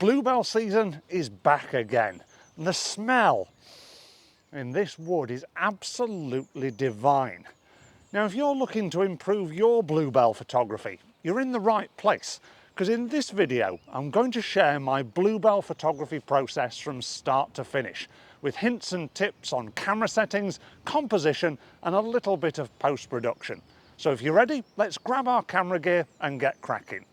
Bluebell season is back again, and the smell in this wood is absolutely divine. Now, if you're looking to improve your bluebell photography, you're in the right place, because in this video I'm going to share my bluebell photography process from start to finish, with hints and tips on camera settings, composition and a little bit of post-production. So if you're ready, let's grab our camera gear and get cracking.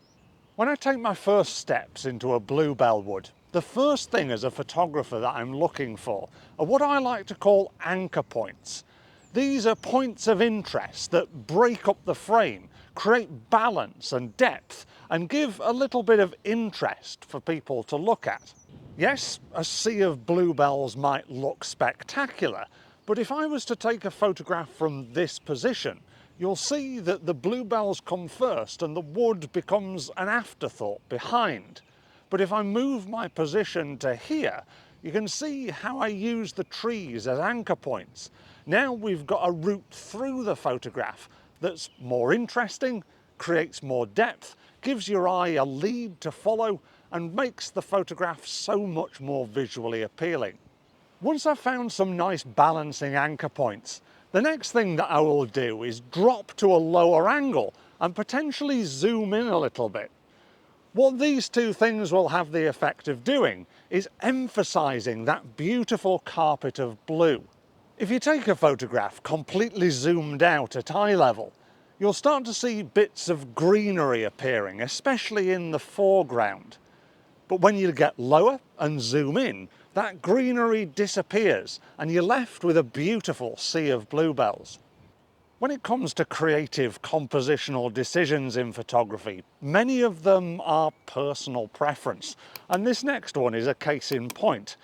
When I take my first steps into a bluebell wood, the first thing as a photographer that I'm looking for are what I like to call anchor points. These are points of interest that break up the frame, create balance and depth, and give a little bit of interest for people to look at. Yes, a sea of bluebells might look spectacular, but if I was to take a photograph from this position, you'll see that the bluebells come first and the wood becomes an afterthought behind. But if I move my position to here, you can see how I use the trees as anchor points. Now we've got a route through the photograph that's more interesting, creates more depth, gives your eye a lead to follow, and makes the photograph so much more visually appealing. Once I've found some nice balancing anchor points, the next thing that I will do is drop to a lower angle and potentially zoom in a little bit. What these two things will have the effect of doing is emphasising that beautiful carpet of blue. If you take a photograph completely zoomed out at eye level, you'll start to see bits of greenery appearing, especially in the foreground. But when you get lower and zoom in, that greenery disappears and you're left with a beautiful sea of bluebells. When it comes to creative compositional decisions in photography, many of them are personal preference, and this next one is a case in point.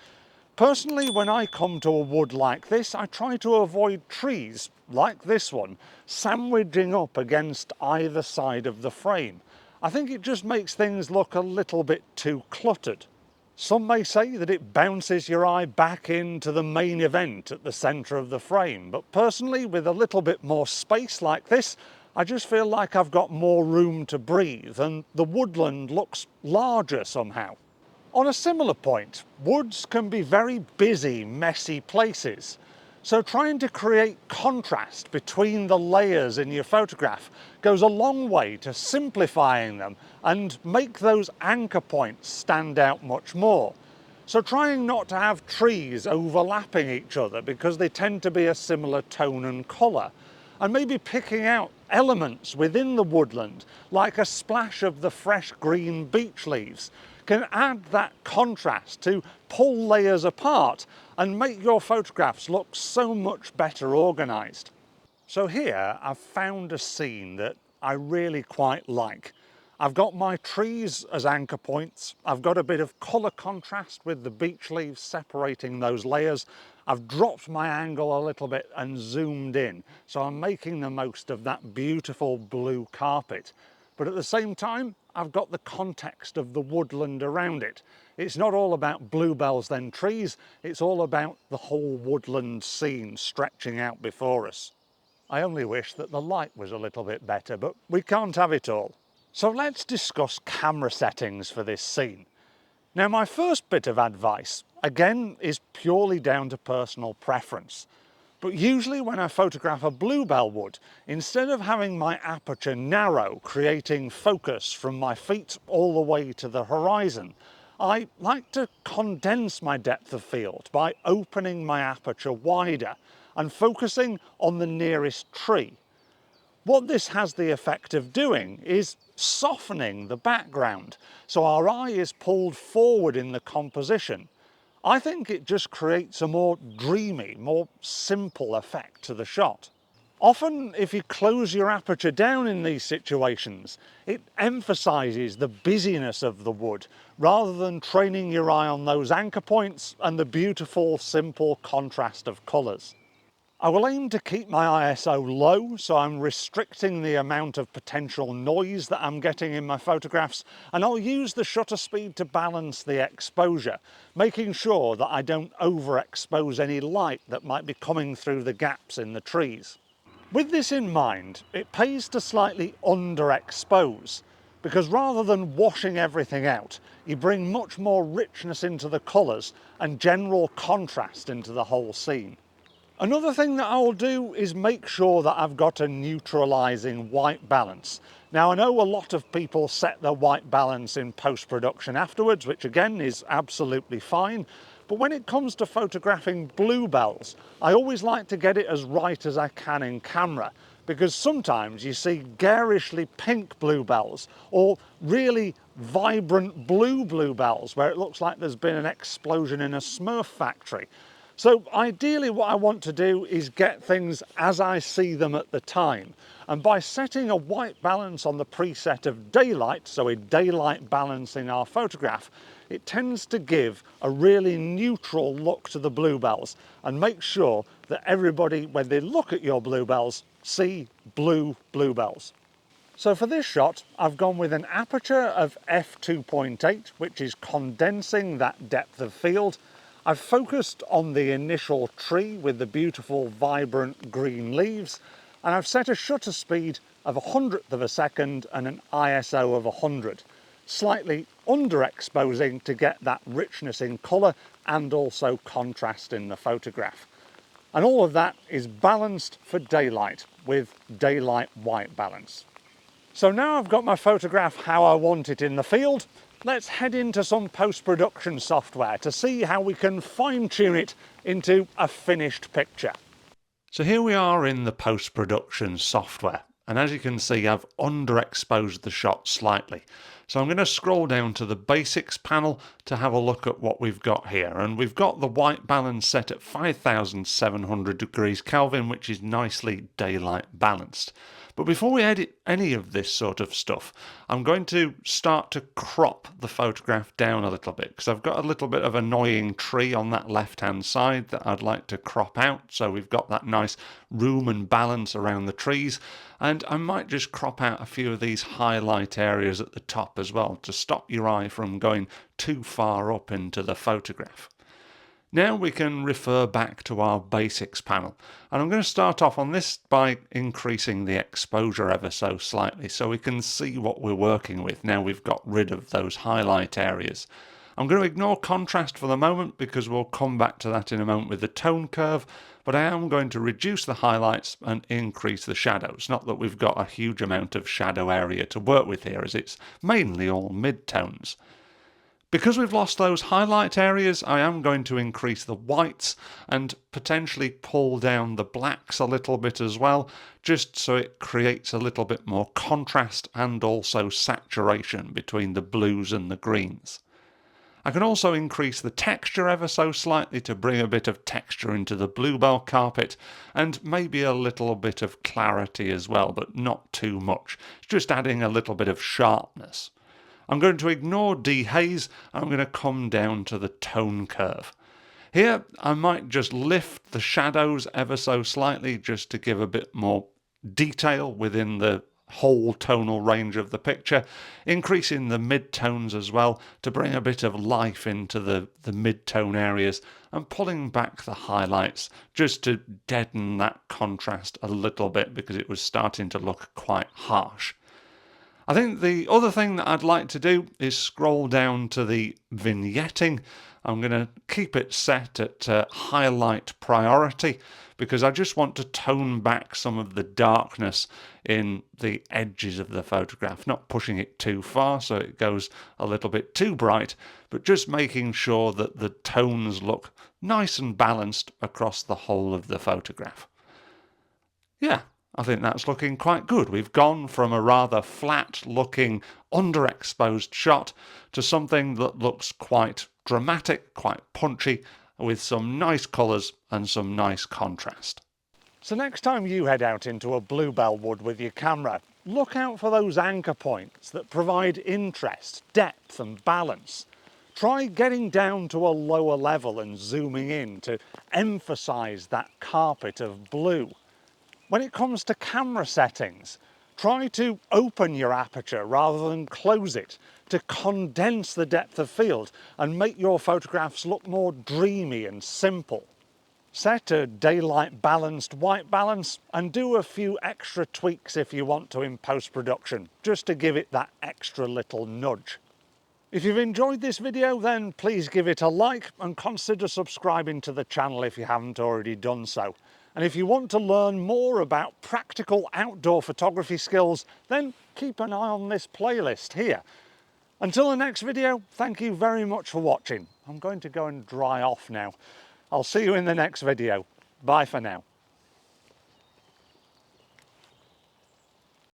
Personally, when I come to a wood like this, I try to avoid trees, like this one, sandwiching up against either side of the frame. I think it just makes things look a little bit too cluttered. Some may say that it bounces your eye back into the main event at the centre of the frame, but personally, with a little bit more space like this, I just feel like I've got more room to breathe and the woodland looks larger somehow. On a similar point, woods can be very busy, messy places. So trying to create contrast between the layers in your photograph goes a long way to simplifying them and make those anchor points stand out much more. So trying not to have trees overlapping each other because they tend to be a similar tone and colour, and maybe picking out elements within the woodland, like a splash of the fresh green beech leaves, can add that contrast to pull layers apart and make your photographs look so much better organised. So here I've found a scene that I really quite like. I've got my trees as anchor points, I've got a bit of colour contrast with the beech leaves separating those layers, I've dropped my angle a little bit and zoomed in, so I'm making the most of that beautiful blue carpet. But at the same time, I've got the context of the woodland around it. It's not all about bluebells then trees, it's all about the whole woodland scene stretching out before us. I only wish that the light was a little bit better, but we can't have it all. So let's discuss camera settings for this scene. Now, my first bit of advice, again, is purely down to personal preference. But usually when I photograph a bluebell wood, instead of having my aperture narrow, creating focus from my feet all the way to the horizon, I like to condense my depth of field by opening my aperture wider and focusing on the nearest tree. What this has the effect of doing is softening the background, so our eye is pulled forward in the composition. I think it just creates a more dreamy, more simple effect to the shot. Often, if you close your aperture down in these situations, it emphasises the busyness of the wood, rather than training your eye on those anchor points and the beautiful, simple contrast of colours. I will aim to keep my ISO low, so I'm restricting the amount of potential noise that I'm getting in my photographs, and I'll use the shutter speed to balance the exposure, making sure that I don't overexpose any light that might be coming through the gaps in the trees. With this in mind, it pays to slightly underexpose, because rather than washing everything out, you bring much more richness into the colours and general contrast into the whole scene. Another thing that I'll do is make sure that I've got a neutralising white balance. Now I know a lot of people set their white balance in post-production afterwards, which again is absolutely fine, but when it comes to photographing bluebells, I always like to get it as right as I can in camera, because sometimes you see garishly pink bluebells or really vibrant blue bluebells where it looks like there's been an explosion in a Smurf factory. So ideally what I want to do is get things as I see them at the time. And by setting a white balance on the preset of daylight, so a daylight balancing our photograph, it tends to give a really neutral look to the bluebells and make sure that everybody, when they look at your bluebells, see blue bluebells. So for this shot, I've gone with an aperture of f2.8, which is condensing that depth of field. I've focused on the initial tree with the beautiful vibrant green leaves, and I've set a shutter speed of 100th of a second and an ISO of 100, slightly underexposing to get that richness in colour and also contrast in the photograph. And all of that is balanced for daylight with daylight white balance. So now I've got my photograph how I want it in the field. Let's head into some post-production software to see how we can fine-tune it into a finished picture. So here we are in the post-production software, and as you can see I've underexposed the shot slightly. So I'm going to scroll down to the basics panel to have a look at what we've got here, and we've got the white balance set at 5700 degrees Kelvin, which is nicely daylight balanced. But before we edit any of this sort of stuff, I'm going to start to crop the photograph down a little bit, because I've got a little bit of annoying tree on that left-hand side that I'd like to crop out, so we've got that nice room and balance around the trees, and I might just crop out a few of these highlight areas at the top as well to stop your eye from going too far up into the photograph. Now we can refer back to our basics panel, and I'm going to start off on this by increasing the exposure ever so slightly so we can see what we're working with now we've got rid of those highlight areas. I'm going to ignore contrast for the moment because we'll come back to that in a moment with the tone curve, but I am going to reduce the highlights and increase the shadows. Not that we've got a huge amount of shadow area to work with here, as it's mainly all mid-tones. Because we've lost those highlight areas, I am going to increase the whites and potentially pull down the blacks a little bit as well, just so it creates a little bit more contrast and also saturation between the blues and the greens. I can also increase the texture ever so slightly to bring a bit of texture into the bluebell carpet, and maybe a little bit of clarity as well, but not too much. It's just adding a little bit of sharpness. I'm going to ignore dehaze, and I'm going to come down to the tone curve. Here I might just lift the shadows ever so slightly just to give a bit more detail within the whole tonal range of the picture, increasing the mid-tones as well to bring a bit of life into the mid-tone areas, and pulling back the highlights just to deaden that contrast a little bit because it was starting to look quite harsh. I think the other thing that I'd like to do is scroll down to the vignetting. I'm going to keep it set at highlight priority because I just want to tone back some of the darkness in the edges of the photograph, not pushing it too far so it goes a little bit too bright, but just making sure that the tones look nice and balanced across the whole of the photograph. Yeah. I think that's looking quite good. We've gone from a rather flat looking underexposed shot to something that looks quite dramatic, quite punchy, with some nice colours and some nice contrast. So next time you head out into a bluebell wood with your camera, look out for those anchor points that provide interest, depth and balance. Try getting down to a lower level and zooming in to emphasise that carpet of blue. When it comes to camera settings, try to open your aperture rather than close it to condense the depth of field and make your photographs look more dreamy and simple. Set a daylight balanced white balance and do a few extra tweaks if you want to in post-production, just to give it that extra little nudge. If you've enjoyed this video, then please give it a like and consider subscribing to the channel if you haven't already done so. And if you want to learn more about practical outdoor photography skills, then keep an eye on this playlist here. Until the next video, thank you very much for watching. I'm going to go and dry off now. I'll see you in the next video. Bye for now.